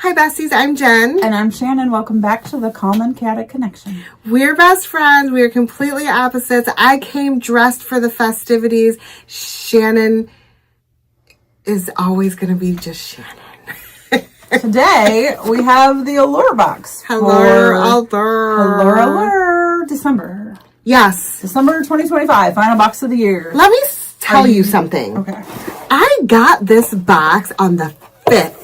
Hi besties, I'm Jen. And I'm Shannon. Welcome back to the Calm and Chaotic Connection. We're best friends. We are completely opposites. I came dressed for the festivities. Shannon is always going to be just Shannon. Today, we have the Allure box. Allure. December. Yes. December 2025, final box of the year. Let me tell you something. Okay. I got this box on the 5th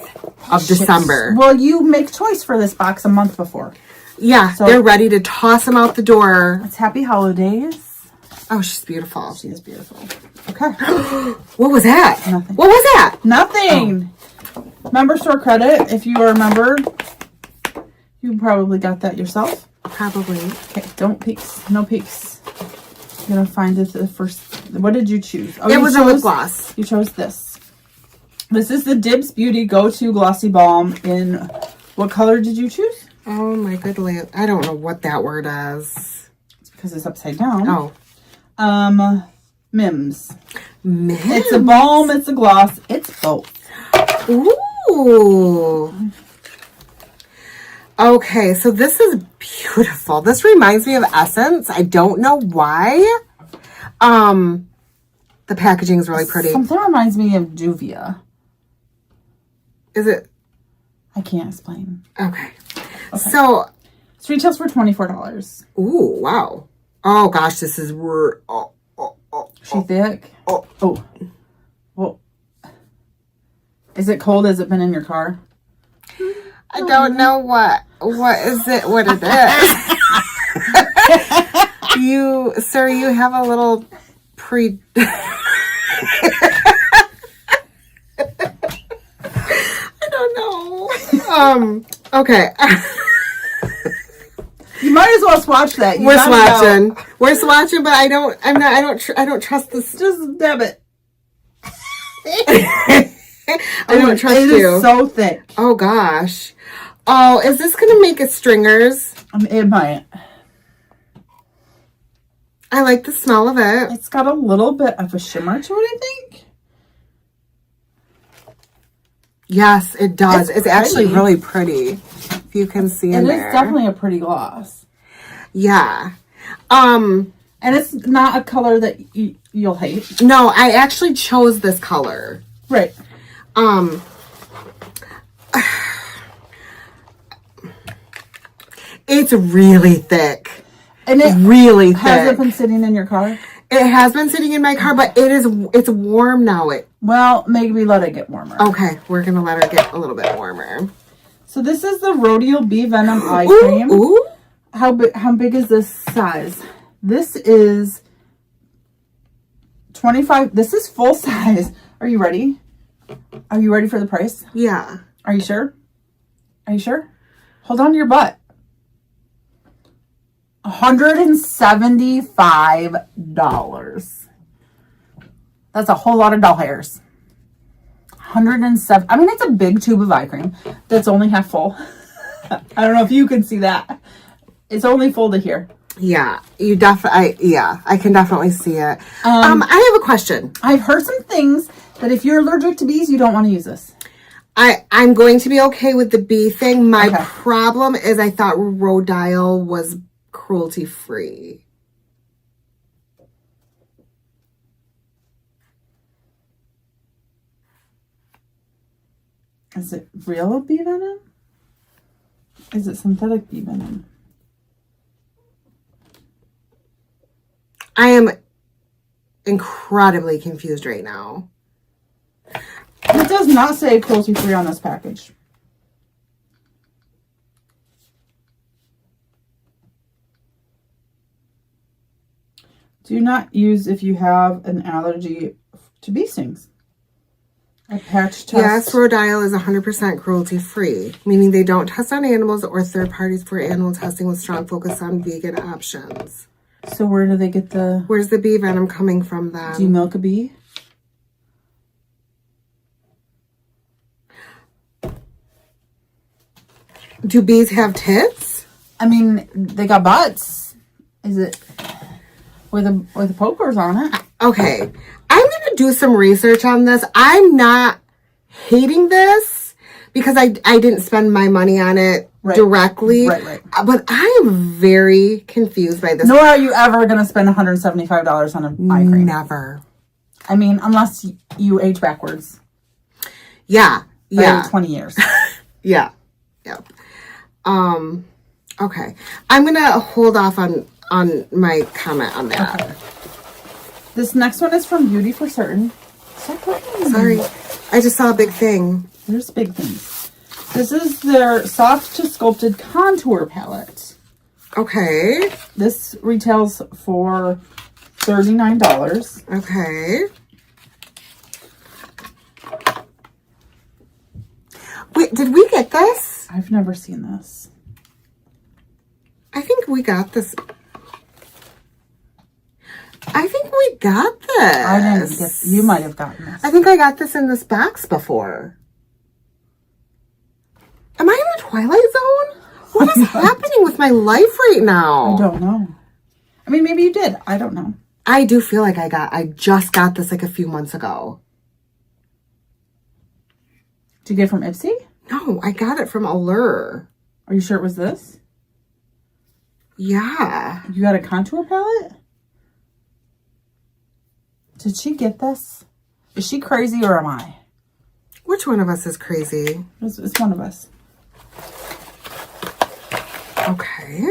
of December. Well, you make choice for this box a month before. Yeah, so they're ready to toss them out the door. It's happy holidays. Oh, she's beautiful. She is beautiful. Okay. What was that? Nothing. What was that? Nothing. Oh. Member store credit. If you are a member, you probably got that yourself. Probably. Okay, don't peeks. No peeks. You're going to find it the first. What did you choose? Oh, it was a lip gloss. You chose this. This is the Dibs Beauty Go-To Glossy Balm in, what color did you choose? Oh my goodness. I don't know what that word is. It's because it's upside down. Oh. Mims. Mims? It's a balm, it's a gloss, it's both. Ooh. Okay, so this is beautiful. This reminds me of Essence. I don't know why. The packaging is really pretty. Something reminds me of Juvia. Is it? I can't explain. Okay. So this retails for $24. Ooh, wow. Oh gosh, this is She thick? Oh. Well, is it cold? Has it been in your car? I don't know what is it, what it is. You have a little I don't know. Okay. You might as well swatch that. We're swatching, but I don't trust this. Just dab it. I don't trust you. It is so thick. Oh gosh. Oh, is this gonna make it stringers? It might. I like the smell of it. It's got a little bit of a shimmer to it, I think. Yes, it does. It's actually really pretty. If you can see in there. It is definitely a pretty gloss. Yeah. And it's not a color that you'll hate. No, I actually chose this color. Right. It's really thick. And it really thick. Has it been sitting in your car? It has been sitting in my car, but it's warm now. Well, maybe let it get warmer. Okay, we're gonna let her get a little bit warmer. So this is the Rodial Venom eye cream. Ooh. How big is this size? This is 25. This is full size. Are you ready? Are you ready for the price? Yeah. Are you sure? Are you sure? Hold on to your butt. $175. That's a whole lot of doll hairs. 107. I mean, it's a big tube of eye cream that's only half full. I don't know if you can see that. It's only full to here. Yeah, I can definitely see it. I have a question. I've heard some things that if you're allergic to bees, you don't want to use this. I'm going to be okay with the bee thing. My problem is I thought Rodial was cruelty free. Is it real bee venom? Is it synthetic bee venom? I am incredibly confused right now. It does not say cruelty free on this package. Do not use if you have an allergy to bee stings. A patch test. Yes, Rodial is 100% cruelty-free, meaning they don't test on animals or third parties for animal testing with strong focus on vegan options. So where do they get the... Where's the bee venom coming from then? Do you milk a bee? Do bees have tits? I mean, they got butts. Is it with the pokers on it? Okay, I'm gonna do some research on this. I'm not hating this because I didn't spend my money on it directly. Right. But I am very confused by this. Nor are you ever going to spend $175 on an eye cream. Never. I mean, unless you age backwards. Yeah. By 20 years. Yeah. Yep. Okay. I'm going to hold off on my comment on that. Okay. This next one is from Beauty for Certain. Sorry. I just saw a big thing. There's big things. This is their soft to sculpted contour palette. Okay. This retails for $39. Okay. Wait, did we get this? I've never seen this. I think we got this. I think we got this. I didn't get. You might have gotten this. I think I got this in this box before. Am I in the Twilight Zone? What is happening with my life right now? I don't know. I mean, maybe you did. I don't know. I do feel like I just got this like a few months ago. Did you get it from Ipsy? No, I got it from Allure. Are you sure it was this? Yeah. You got a contour palette? Did she get this? Is she crazy or am I? Which one of us is crazy? It's one of us. Okay.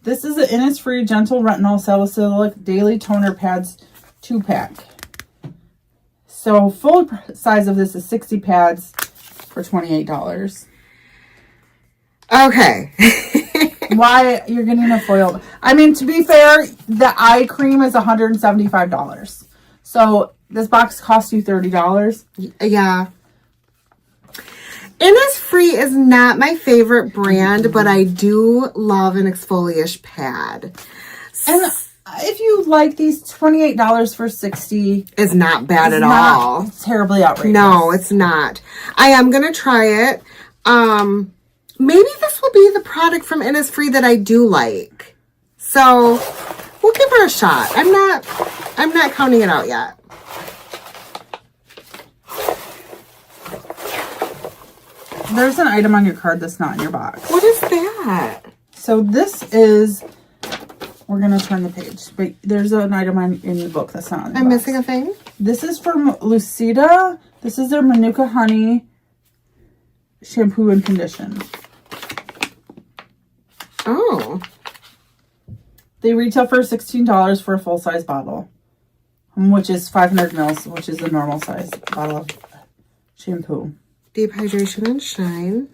This is an Innisfree Gentle Retinol Salicylic Daily Toner Pads 2-pack. So full size of this is 60 pads for $28. Okay. Why you're getting a foil? I mean, to be fair, the eye cream is $175. So this box costs you $30. Yeah. Innisfree is not my favorite brand, but I do love an exfoliation pad. And if you like these, $28 for 60 is not bad at all. Terribly outrageous. No, it's not. I am gonna try it. Maybe this will be the product from Innisfree that I do like. So we'll give her a shot. I'm not counting it out yet. There's an item on your card that's not in your box. What is that? So this is, we're going to turn the page, but there's an item in the book that's not in the I'm box. missing a thing? This is from Lucida. This is their Manuka Honey shampoo and condition. Oh. They retail for $16 for a full-size bottle, which is 500 mils, which is the normal size bottle of shampoo. Deep hydration and shine.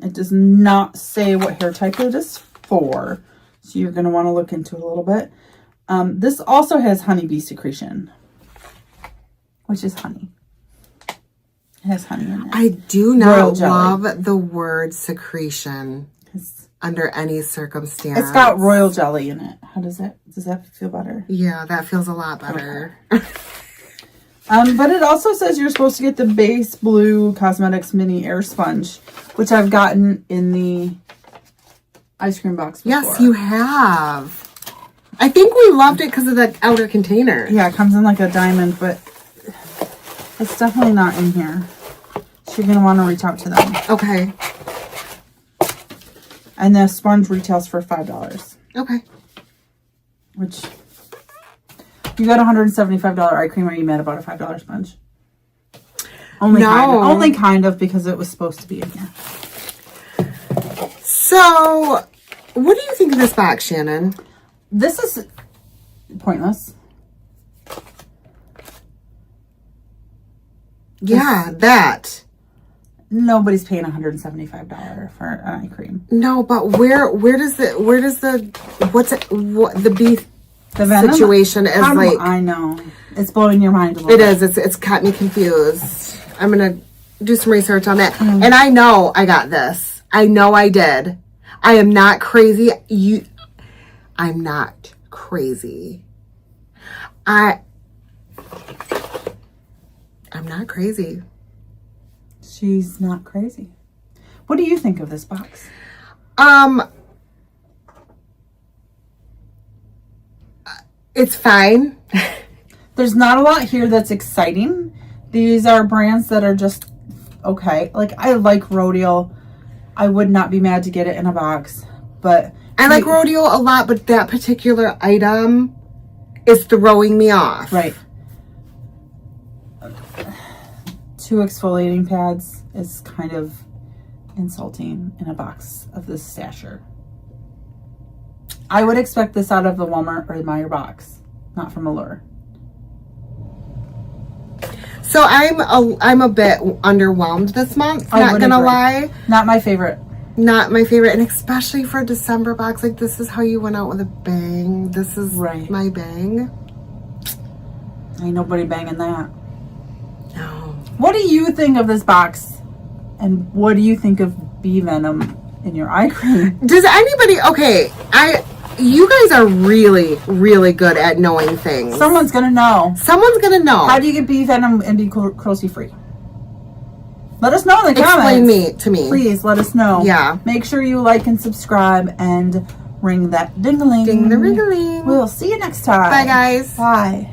It does not say what hair type it is for, so you're going to want to look into it a little bit. This also has honeybee secretion, which is honey. It has honey in it. I do not love the word secretion under any circumstance. It's got royal jelly in it. How does that feel better? Yeah, that feels a lot better. Okay. But it also says you're supposed to get the Base Blue Cosmetics Mini Air Sponge, which I've gotten in the ice cream box before. Yes, you have. I think we loved it because of the outer container. Yeah, it comes in like a diamond, but it's definitely not in here. So you're going to want to reach out to them. Okay. And the sponge retails for $5. Okay. Which, you got a $175 eye cream, or you mad about a $5 sponge? Only kind of, because it was supposed to be in here. So, what do you think of this box, Shannon? This is pointless. Yeah, that. Nobody's paying $175 for an eye cream. No, but what's the beef the venom situation is like? I know. It's blowing your mind a little bit. It is. It's got me confused. I'm going to do some research on that. And I know I got this. I know I did. I am not crazy. I'm not crazy. I'm not crazy. She's not crazy. What do you think of this box? It's fine. There's not a lot here that's exciting. These are brands that are just okay. Like, I like Rodial. I would not be mad to get it in a box, but I like Rodial a lot, but that particular item is throwing me off. Right. 2 exfoliating pads is kind of insulting in a box of this stature. I would expect this out of the Walmart or the Meijer box, not from Allure. So I'm a bit underwhelmed this month. Not gonna lie. Not my favorite. Not my favorite, and especially for a December box. Like, this is how you went out with a bang. This is my bang. Ain't nobody banging that. No. What do you think of this box? And what do you think of bee venom in your eye cream? Does anybody? Okay, you guys are really, really good at knowing things. Someone's gonna know. Someone's gonna know. How do you get bee venom and be cruelty free? Let us know in the comments. Explain to me. Please let us know. Yeah. Make sure you like and subscribe and ring that ding-a-ling. Ding the ring-a-ling. We'll see you next time. Bye, guys. Bye.